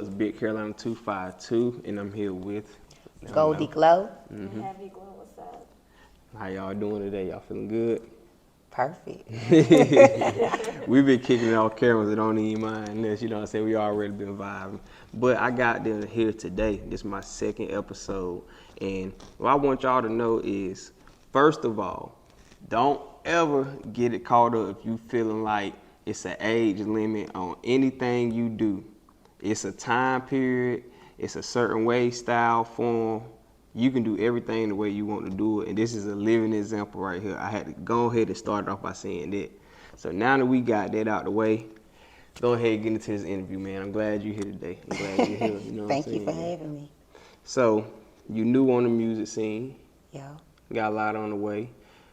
It's BigCarolina 252, and I'm here with Goldie Gloww. Heavy Gloww, what's up? How y'all doing today? Y'all feeling good? Perfect. We've been kicking it off cameras that don't even mind this, you know what I'm saying? We already been vibing. But I got them here today. This is my second episode. And what I want y'all to know is, first of all, don't ever get it caught up if you feeling like it's an age limit on anything you do. It's a time period, it's a certain way, style, form. You can do everything the way you want to do it, and this is a living example right here. I had to go ahead and start off by saying that. So now that we got that out the way, go ahead and get into this interview, man. I'm glad you're here today. I'm glad you're here. You know what I'm Thank you saying? for having me. So you new on the music scene. Yeah. Got a lot on the way.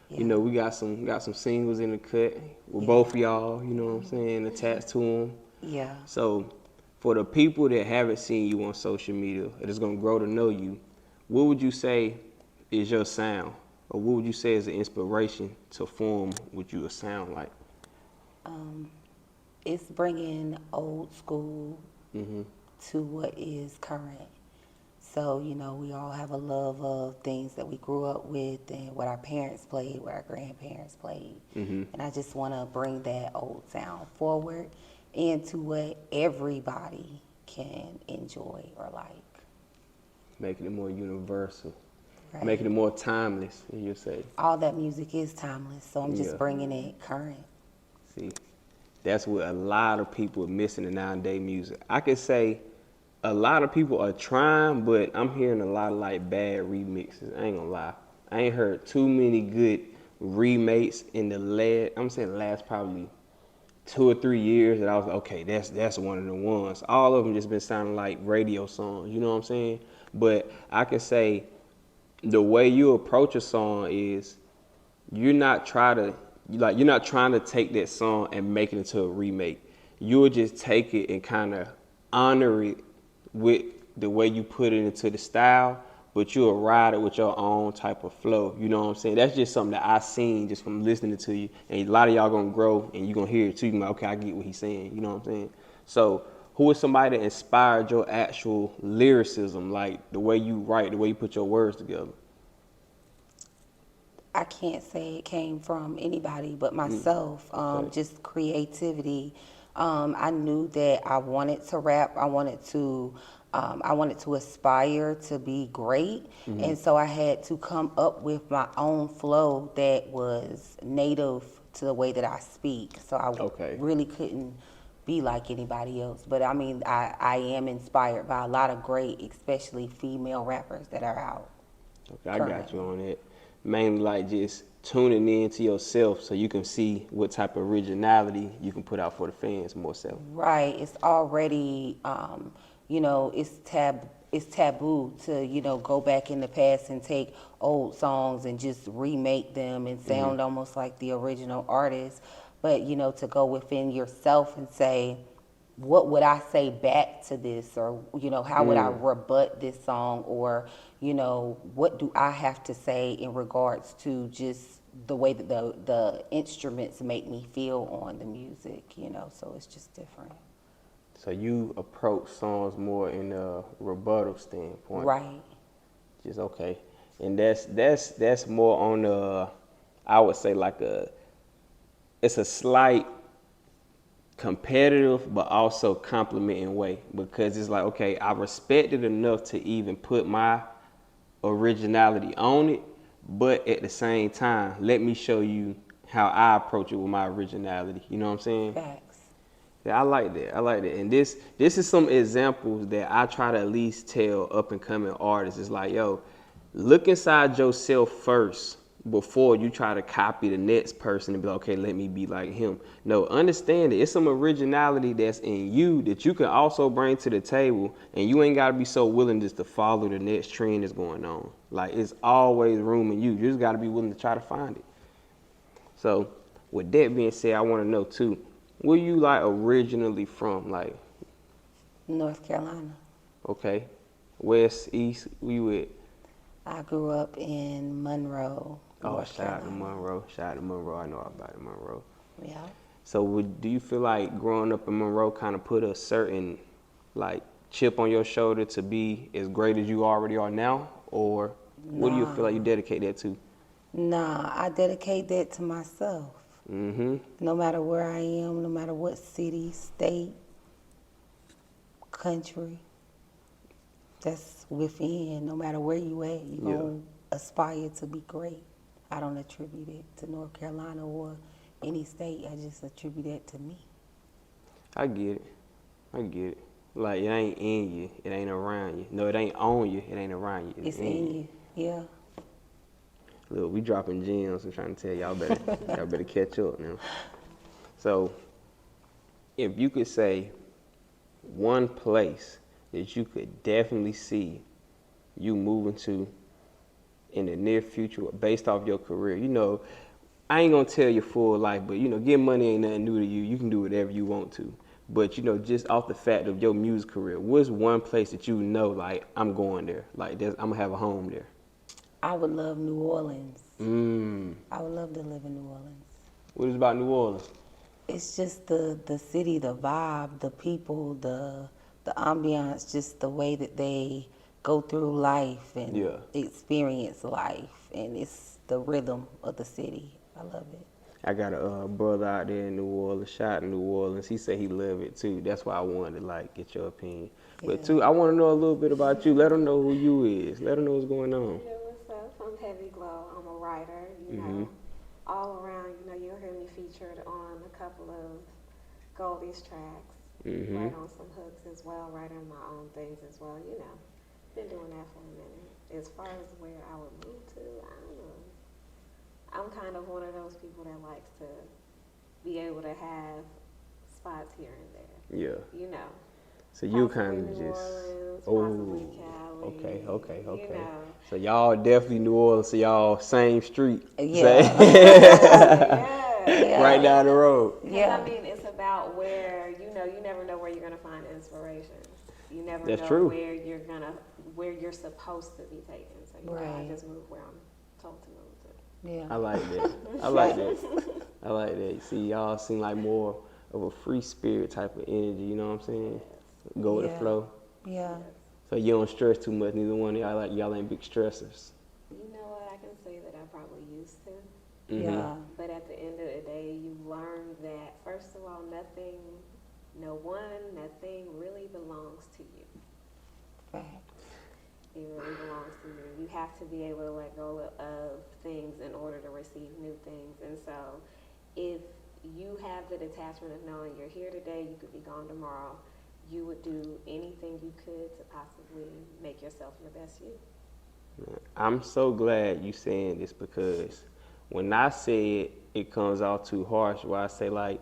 Yeah. You know, we got some singles in the cut with both of y'all. You know what I'm saying? Attached to them. Yeah. So for the people that haven't seen you on social media, that is gonna grow to know you, what would you say is your sound? Or what would you say is the inspiration to form what you would sound like? It's bringing old school to what is current. So, you know, we all have a love of things that we grew up with and what our parents played, what our grandparents played. And I just want to bring that old sound forward into what everybody can enjoy or like. Making it more universal. Right. Making it more timeless, you say. All that music is timeless, so I'm just Yeah. bringing it current. See, that's what a lot of people are missing in nowadays music. I could say a lot of people are trying, but I'm hearing a lot of like bad remixes. I ain't gonna lie. I ain't heard too many good remakes in the last probably 2 or 3 years that I was like, okay, that's one of the ones. All of them just been sounding like radio songs, you know what I'm saying? But I can say the way you approach a song is you're not trying to take that song and make it into a remake. You'll just take it and kind of honor it with the way you put it into the style, but you'll ride it with your own type of flow. You know what I'm saying? That's just something that I seen just from listening to you. And a lot of y'all gonna grow and you're gonna hear it too. You're like, okay, I get what he's saying. You know what I'm saying? So who is somebody that inspired your actual lyricism, like the way you write, the way you put your words together? I can't say it came from anybody but myself. Okay. Just creativity. I knew that I wanted to rap. I wanted to aspire to be great, and so I had to come up with my own flow that was native to the way that I speak. So I Okay. really couldn't be like anybody else. But I mean, I am inspired by a lot of great, especially female rappers that are out. Okay, I got you on it. Mainly like just tuning in to yourself so you can see what type of originality you can put out for the fans more so. Right. It's already, it's taboo to, go back in the past and take old songs and just remake them and sound almost like the original artist. But, to go within yourself and say, what would I say back to this? Or, how would I rebut this song? Or, what do I have to say in regards to just the way that the instruments make me feel on the music, so it's just different. So you approach songs more in a rebuttal standpoint. Right. Just okay. And that's more on I would say like it's a slight competitive but also complimenting way, because it's like, okay, I respect it enough to even put my originality on it, but at the same time, let me show you how I approach it with my originality. You know what I'm saying? Facts. Yeah, I like that. I like that. And this is some examples that I try to at least tell up and coming artists. It's like, yo, look inside yourself first before you try to copy the next person and be like, okay, let me be like him. No, understand it. It's some originality that's in you that you can also bring to the table, and you ain't got to be so willing just to follow the next trend that's going on. Like, it's always room in you. You just got to be willing to try to find it. So with that being said, I want to know too, where you like originally from? Like, North Carolina. okay, west, east, where you at? I grew up in Monroe. Oh, North shout out to Carolina. Monroe. Shout out to Monroe. I know about it, Monroe. Yeah. So do you feel like growing up in Monroe kind of put a certain like chip on your shoulder to be as great as you already are now? Or what do you feel like you dedicate that to? Nah, I dedicate that to myself. Mm-hmm. No matter where I am, no matter what city, state, country, that's within. No matter where you at, you Yeah. gonna aspire to be great. I don't attribute it to North Carolina or any state. I just attribute it to me. I get it. I get it. Like, it ain't in you. It ain't around you. No, it ain't on you. It ain't around you. It's in you. Yeah. Look, we dropping gems. I'm trying to tell y'all better catch up now. So, if you could say one place that you could definitely see you moving to in the near future based off your career, I ain't gonna tell your full life, but getting money ain't nothing new to you. You can do whatever you want to. But just off the fact of your music career, what's one place that like, I'm going there? Like, I'm gonna have a home there. I would love New Orleans. Mm. I would love to live in New Orleans. What is about New Orleans? It's just the city, the vibe, the people, the ambiance, just the way that they go through life and Yeah. experience life, and it's the rhythm of the city. I love it. I got a brother out there in New Orleans, shot in New Orleans. He said he loved it too. That's why I wanted to like get your opinion. But Yeah. too, I want to know a little bit about you. Let them know who you is. Let them know what's going on. Yeah, what's up? I'm Heavy Gloww. I'm a writer, Mhm. all around, you'll hear me featured on a couple of Goldie's tracks, Mhm. write on some hooks as well, write on my own things as well, Been doing that for a minute. As far as where I would move to, I don't know. I'm kind of one of those people that likes to be able to have spots here and there, Yeah. So you Possibly kind of New just. Orleans, Oh. possibly Cali. Okay. So y'all definitely New Orleans. So y'all same street. Yeah. Yeah. Right down the road. Yeah. It's about where, you never know where you're going to find inspiration. You never That's know true. where you're supposed to be taken. So, I Right. just move where I'm told to move to. Yeah. I like that. I like that. See, y'all seem like more of a free spirit type of energy. You know what I'm saying? Go with the Yeah. flow. Yeah. So you don't stress too much. Neither one of y'all ain't big stressors. You know what? I can say that I probably used to. Mhm. Yeah. But at the end of the day, you learn that, first of all, nothing really belongs to you. Facts. It really belongs to you. You have to be able to let go of things in order to receive new things. And so if you have the detachment of knowing you're here today, you could be gone tomorrow, you would do anything you could to possibly make yourself your best you. I'm so glad you saying this because when I say it comes off too harsh. Where I say like,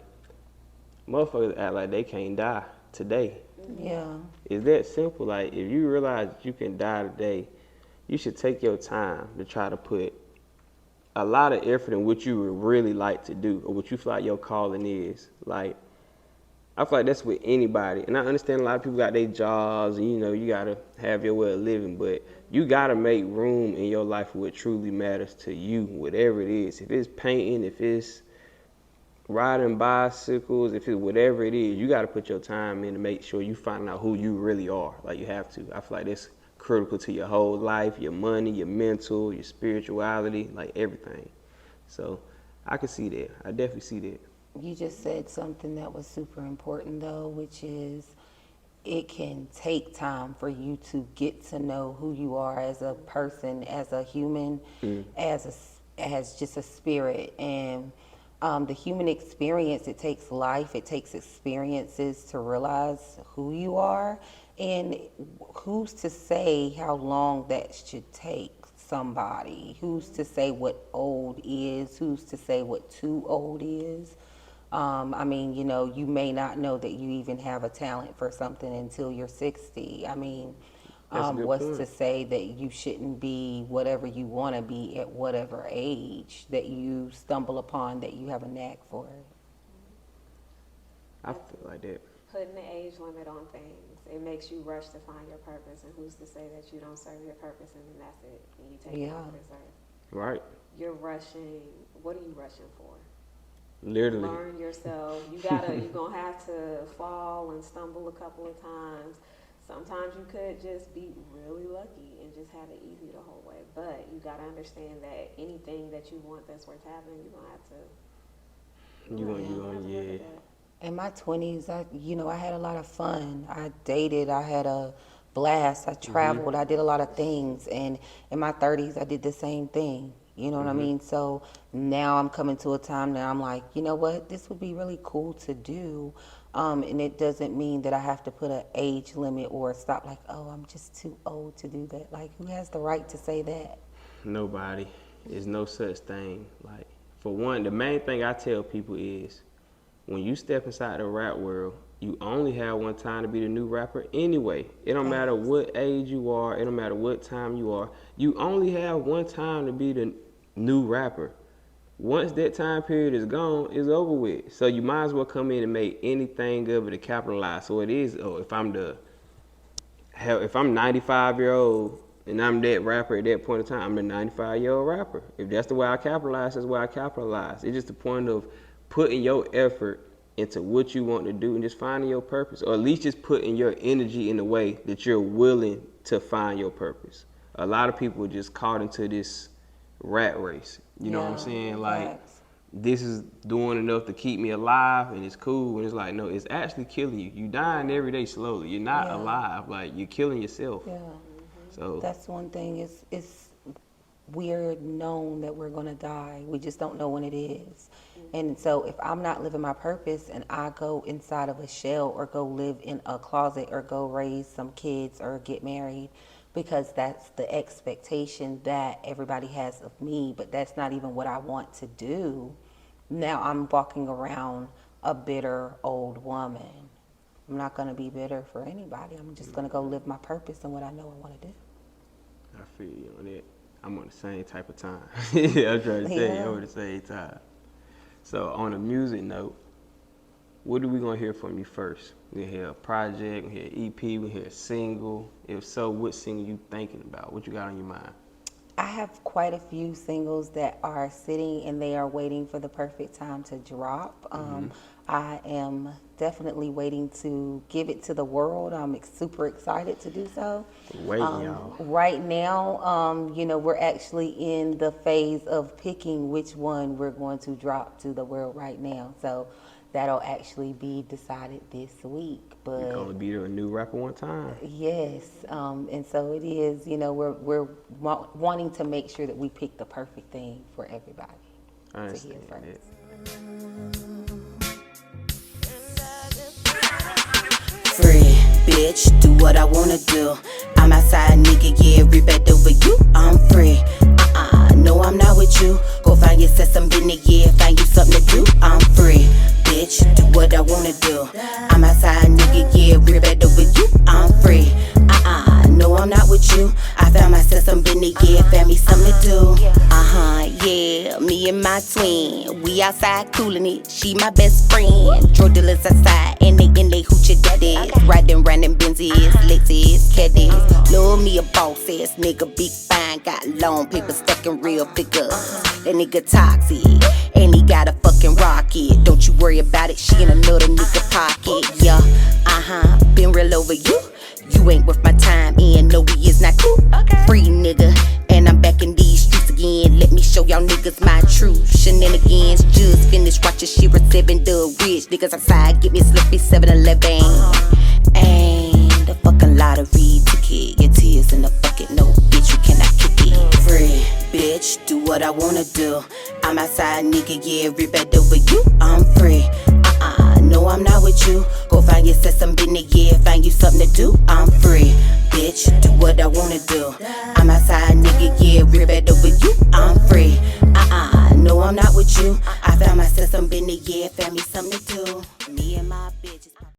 motherfuckers act like they can't die today. Yeah. It's that simple. Like, if you realize you can die today, you should take your time to try to put a lot of effort in what you would really like to do or what you feel like your calling is. Like, I feel like that's with anybody. And I understand a lot of people got their jobs and, you got to have your way of living, but you got to make room in your life for what truly matters to you, whatever it is. If it's painting, if it's riding bicycles, if it's whatever it is, you got to put your time in to make sure you find out who you really are. Like, you have to. I feel like that's critical to your whole life, your money, your mental, your spirituality, like everything. So I can see that. I definitely see that. You just said something that was super important though, which is it can take time for you to get to know who you are as a person, as a human, as just a spirit. And the human experience, it takes life, it takes experiences to realize who you are. And who's to say how long that should take somebody? Who's to say what old is? Who's to say what too old is? You may not know that you even have a talent for something until you're 60. That's a good What's point. to say that you shouldn't be whatever you want to be at whatever age that you stumble upon that you have a knack for it? I feel like that. Putting the age limit on things, it makes you rush to find your purpose, and who's to say that you don't serve your purpose and then that's it, and you take off this earth. Right. You're rushing. What are you rushing for? Literally. Learn yourself. You're gonna have to fall and stumble a couple of times Sometimes you could just be really lucky and just have it easy the whole way. But you gotta understand that anything that you want that's worth having, you're gonna have to. You gonna yeah. In my 20s, I had a lot of fun. I dated, I had a blast, I traveled, I did a lot of things. And in my 30s, I did the same thing. You know what I mean? So now I'm coming to a time that I'm like, you know what? This would be really cool to do. And it doesn't mean that I have to put an age limit or stop like, oh, I'm just too old to do that. Like, who has the right to say that? Nobody. There's no such thing. Like, for one, the main thing I tell people is when you step inside the rap world, you only have one time to be the new rapper anyway. It don't matter what age you are. It don't matter what time you are. You only have one time to be the new rapper. Once that time period is gone, it's over with. So you might as well come in and make anything of it to capitalize. So it is, if I'm 95-year-old and I'm that rapper at that point in time, I'm the 95-year-old rapper. If that's the way I capitalize, that's the way I capitalize. It's just the point of putting your effort into what you want to do and just finding your purpose, or at least just putting your energy in a way that you're willing to find your purpose. A lot of people are just caught into this rat race. You know what I'm saying? Like, this is doing enough to keep me alive and it's cool. And it's like, no, it's actually killing you. You dying every day slowly. You're not alive. Like, you're killing yourself. Yeah. So that's one thing. It's we're known that we're gonna die. We just don't know when it is. And so if I'm not living my purpose and I go inside of a shell or go live in a closet or go raise some kids or get married, because that's the expectation that everybody has of me, but that's not even what I want to do. Now I'm walking around a bitter old woman. I'm not going to be bitter for anybody. I'm just going to go live my purpose and what I know I want to do. I feel you on that. I'm on the same type of time. Yeah, I'm trying to tell you, I'm on the same time. So on a music note, what are we going to hear from you first? We hear a project, we hear an EP, we hear a single. If so, what single you thinking about? What you got on your mind? I have quite a few singles that are sitting and they are waiting for the perfect time to drop. I am definitely waiting to give it to the world. I'm super excited to do so. Waiting, y'all. Right now, we're actually in the phase of picking which one we're going to drop to the world right now. So that'll actually be decided this week. But You're gonna be a new rapper one time. Yes, and so it is. We're wanting to make sure that we pick the perfect thing for everybody I to hear understand first. Free, bitch, do what I wanna do. I'm outside, nigga, yeah, rip it over you. I'm free. No, I'm not with you. Go find yourself some business, yeah, find you something to do. I'm free, bitch, do what I wanna do. I'm outside, nigga, yeah, rip it over you. I'm free. No, I'm not with you. I found myself some business, yeah, found me something to do. Yeah, me and my twin, we outside coolin' it. She my best friend. Drug dealers outside, and they in they hoochie daddies. Riding round in Benzes, Lexus, caddies. Love me a boss ass nigga, big fine, got long paper stuck in real figures. That nigga toxic, and he got a fucking rocket. Don't you worry about it, she in another nigga pocket. Yeah, been real over you. You ain't worth my time, and no, he is not cool. Free nigga, and I'm back in these streets again. Let me show y'all niggas my true shenanigans. Just finished watching Shira 7 the rich niggas outside, get me a slippy 7-Eleven. And the fucking lottery ticket, your tears in the bucket, no bitch, you cannot kick it. Free, bitch, do what I wanna do. I'm outside, nigga, yeah, rip it over you. I'm free. No, I'm not with you. Go find yourself some business, yeah, find you something to do. I'm free, bitch, do what I wanna do. I'm outside, nigga, yeah, rip it over you. I'm free. No, I'm not with you. I found myself some business, yeah, found me something to do.